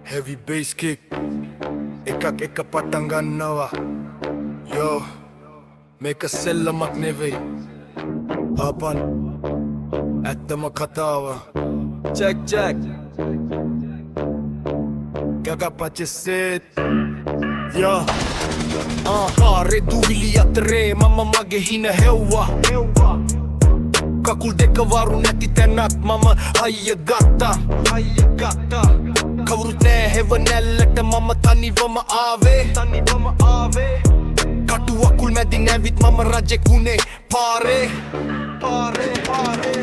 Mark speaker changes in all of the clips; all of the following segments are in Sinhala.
Speaker 1: Heavy bass kick එකක් පටන් ගන්නවා Yo මේක සෙල්ලමක් නෙවෙයි අපන් ඇත්තම කතාව check Gaga pacheset Yo කාරේ දුවිලි අතරේ මම මගේ හින හෙව්වා කකුල් දෙක වරු නැති තැනක් මම හයිය ගත්තා කවුරුත් නෑ හෙවනැල්ලට මම තනිවම ආවේ කටු අකුල් මැදින් ඇවිත් මම රජෙක් වුණේ පාරේ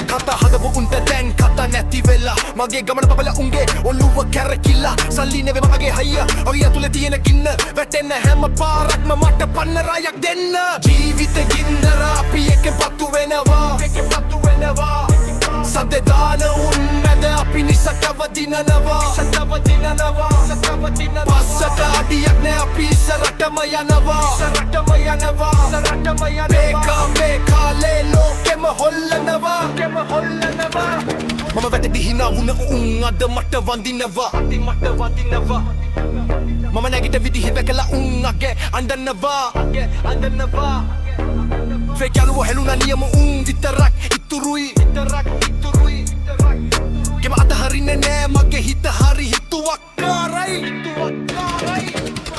Speaker 1: කතා හදපු උන්ට දැන් කතා නැති වෙලා මගේ ගමන පබල උන්ගේ ඔළුව කැරකිලා සල්ලි නෙවෙයි මගේ හයිය ඔය තුල තියෙන ගින්න වැටෙන හැම පාරක්ම මට පන්න රායක් දෙන්න ජීවිත ගින්දර අපි එක පත්තු වෙනවා සද්දේ දාන උන් මැද අපි නිසකව දිනනවා පස්සට අඩියක් නෑ අපි ඉස්සරටම යනවා මේකාලේ ලෝකෙම හොල්ලනවා මම වැටදි හිනා වුණ උන් අද මට වඳිනවා මම නැගිට විදිහ දැකලා උන් අගේ අඬනවා ෆේක් යාළුවෝ හෙළුණා නියම උන් විතරක් ඉතුරුයි ගෙම අතහරින්නේ නෑ මගේ හිත හරි හිතුවක්කාරයි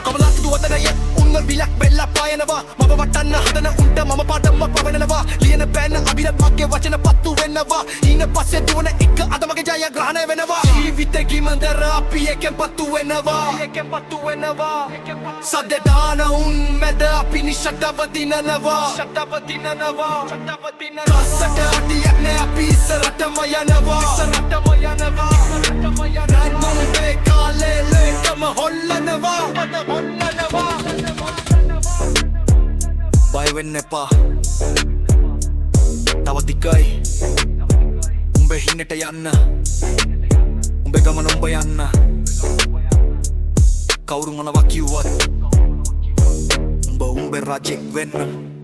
Speaker 1: කවලාත් දුවතනය උන්න විලක් වෙල්ලා පායනවා මම වටන්න හදන උන්ට මම පාඩම්මක් පවෙනවා ලියන පෑන අබිරත් මගේ වචන පත්තු වෙනවා ඊන පස්සේ දුවන එක අද මගේ ජයග්‍රහණය වෙනවා ජීවිතේ ගිමන්දර අපි එකෙන් පත්තු වෙනවා සද්දේ දාන උන් මැද අපි නිශ්ශබ්දව දිනනවා රසට අඩියක් නෑ අපි ඉස්සරටම යනවා නන්නුඹේ කාලේ ලේකම හොල්ලනවා බය වෙන්න එපා තව දිගයි උඹේ හින්නට යන්න උඹේ ගමන උඹ යන්න කවුරු මොනවා කිව්වත් උඹේ රජෙක් වෙන්න